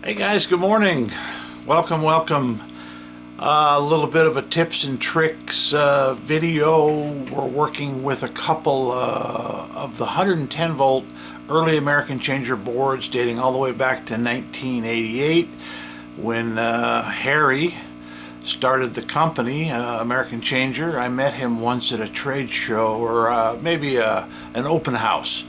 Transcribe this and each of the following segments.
Hey guys, good morning. Welcome. A little bit of a tips and tricks video. We're working with a couple of the 110 volt early American changer boards dating all the way back to 1988 when Harry started the company, American Changer. I met him once at a trade show or maybe an open house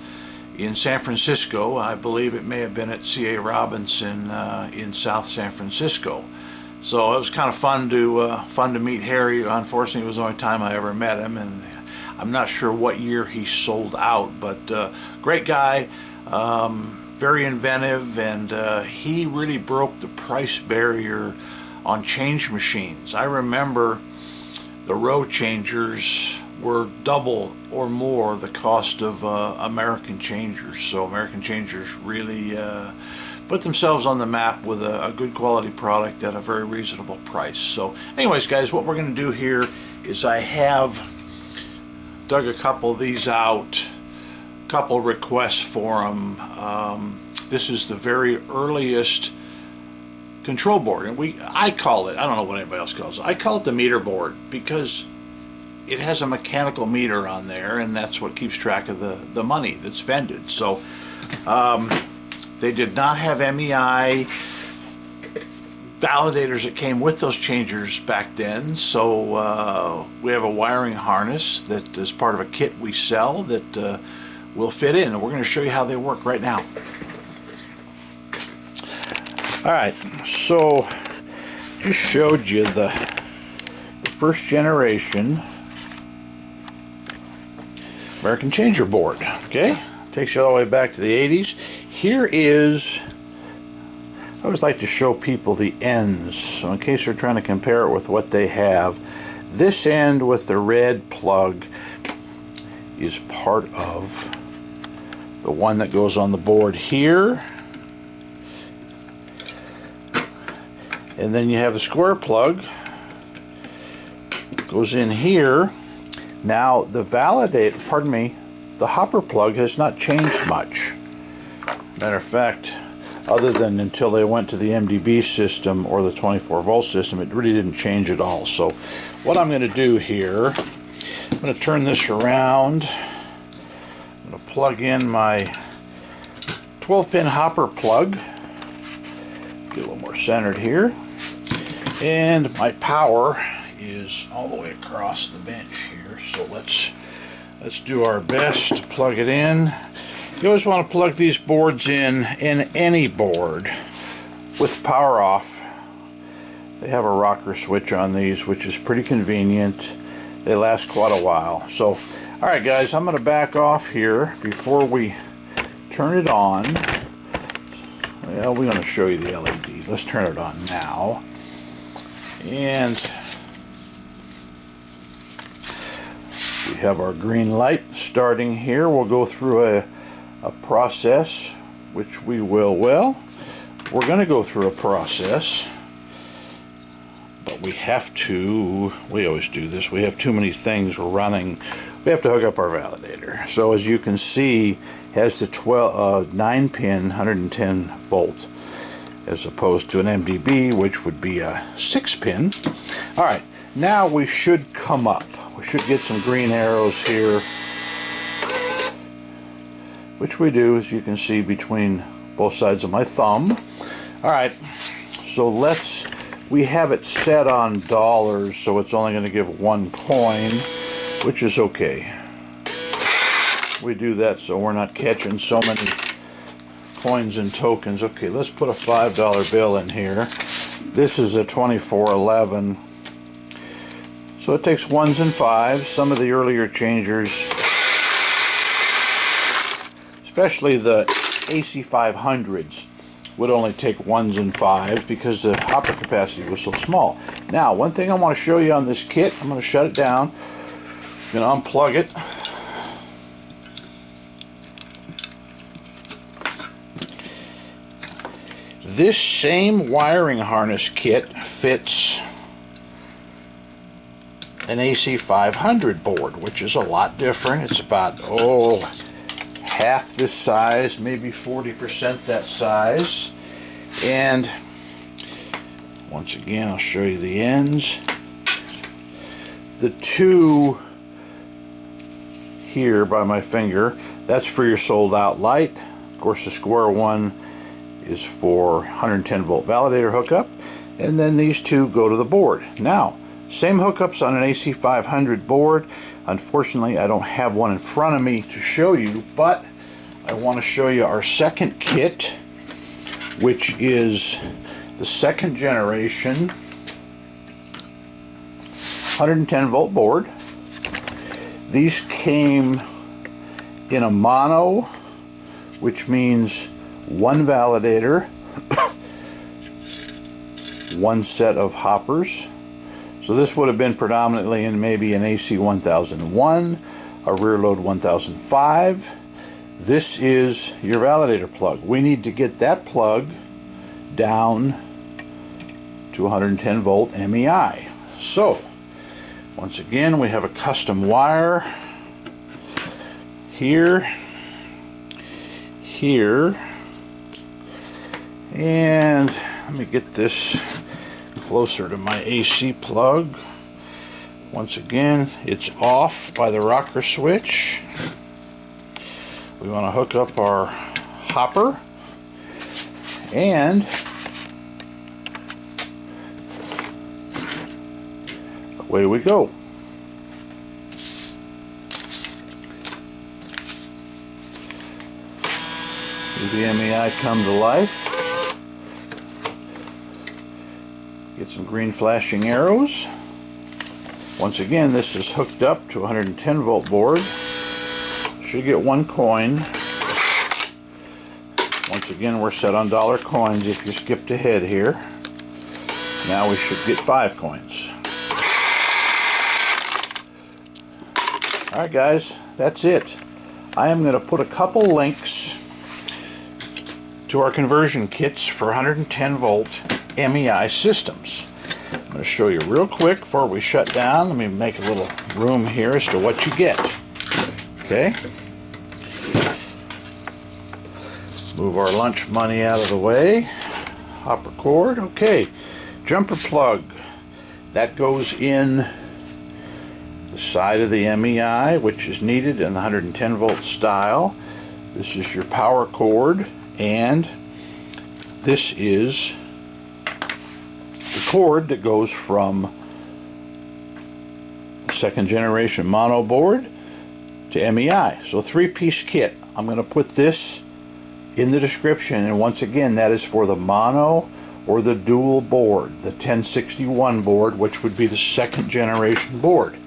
in San Francisco. I believe it may have been at C.A. Robinson in South San Francisco. So it was kind of fun to meet Harry. Unfortunately, it was the only time I ever met him, and I'm not sure what year he sold out, but great guy, very inventive, and he really broke the price barrier on change machines. I remember the row changers were double or more the cost of American Changers. So American Changers really put themselves on the map with a good quality product at a very reasonable price. So anyways guys, what we're going to do here is I have dug a couple of these out, couple requests for them. This is the very earliest control board, and I call it, I don't know what anybody else calls it, I call it the meter board because it has a mechanical meter on there, and that's what keeps track of the money that's vended. So they did not have MEI validators that came with those changers back then, so we have a wiring harness that is part of a kit we sell that will fit in, and we're going to show you how they work right now. Alright, so just showed you the first generation American Changer board. Okay, takes you all the way back to the 80s. Here is, I always like to show people the ends, so in case they're trying to compare it with what they have. This end with the red plug is part of the one that goes on the board here, and then you have the square plug goes in here. Now the the hopper plug has not changed much. Matter of fact, other than until they went to the MDB system or the 24 volt system, it really didn't change at all. So what I'm going to do here, I'm going to turn this around. I'm going to plug in my 12-pin hopper plug. Get a little more centered here. And my power is all the way across the bench here. So let's do our best to plug it in. You always want to plug these boards in any board with power off. They have a rocker switch on these, which is pretty convenient. They last quite a while. So, alright guys, I'm going to back off here before we turn it on. Well, we're going to show you the LED. Let's turn it on now. And we have our green light starting here. We'll go through a process, which we will, well, we're going to go through a process, but we always do this, we have too many things running. We have to hook up our validator. So as you can see, it has the 9-pin 110 volt as opposed to an MDB, which would be a 6-pin. Alright, now we should come up. We should get some green arrows here, which we do, as you can see, between both sides of my thumb. Alright, so we have it set on dollars, so it's only going to give one coin, which is okay. We do that so we're not catching so many coins and tokens. Okay, let's put a $5 bill in here. This is a 2411. So it takes 1s and 5s. Some of the earlier changers, especially the AC100s, would only take 1s and 5s because the hopper capacity was so small. Now, one thing I want to show you on this kit, I'm going to shut it down. I'm going to unplug it. This same wiring harness kit fits an AC500 board, which is a lot different. It's about, half this size, maybe 40% that size. And once again, I'll show you the ends. The two here by my finger, that's for your sold out light. Of course, the square one is for 110 volt validator hookup, and then these two go to the board. Now, same hookups on an AC500 board. Unfortunately, I don't have one in front of me to show you, but I want to show you our second kit, which is the second generation 110 volt board. These came in a mono, which means one validator, one set of hoppers. So this would have been predominantly in maybe an AC1001, a rear load 1005. This is your validator plug. We need to get that plug down to 110 volt MEI. So once again, we have a custom wire here, here, and let me get this closer to my AC plug. Once again, it's off by the rocker switch. We want to hook up our hopper, and away we go. See the MEI come to life. Get some green flashing arrows. Once again, this is hooked up to a 110 volt board. Should get one coin. Once again, we're set on dollar coins if you skipped ahead here. Now we should get 5 coins. Alright guys, that's it. I am going to put a couple links to our conversion kits for 110 volt MEI systems. I'm going to show you real quick before we shut down. Let me make a little room here as to what you get. Okay. Move our lunch money out of the way. Hopper cord. Okay. Jumper plug. That goes in the side of the MEI, which is needed in the 110 volt style. This is your power cord, and this is the cord that goes from the second generation mono board to MEI. So 3-piece kit. I'm going to put this in the description, and once again, that is for the mono or the dual board, the 1061 board, which would be the second generation board.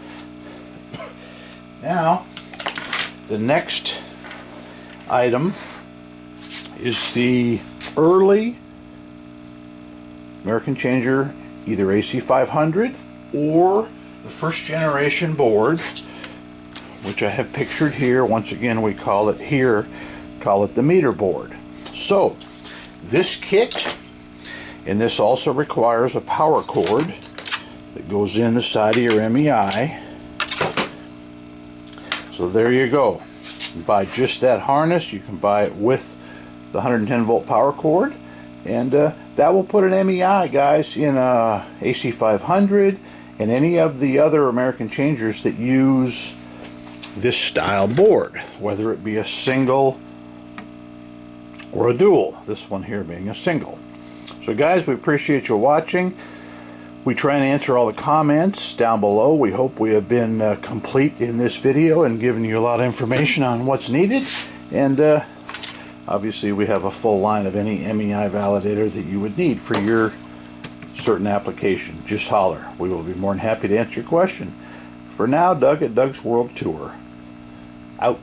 Now, the next item is the early American Changer, either AC500 or the first generation board, which I have pictured here. Once again, we call it the meter board. So this kit, and this also requires a power cord that goes in the side of your MEI. So there you go. You buy just that harness. You can buy it with the 110 volt power cord, and that will put an MEI, guys, in a AC500 and any of the other American Changers that use this style board, whether it be a single or a dual. This one here being a single. So guys, we appreciate you watching. We try and answer all the comments down below. We hope we have been complete in this video and given you a lot of information on what's needed. And obviously we have a full line of any MEI validator that you would need for your certain application. Just holler. We will be more than happy to answer your question. For now, Doug at Doug's World Tour. Out.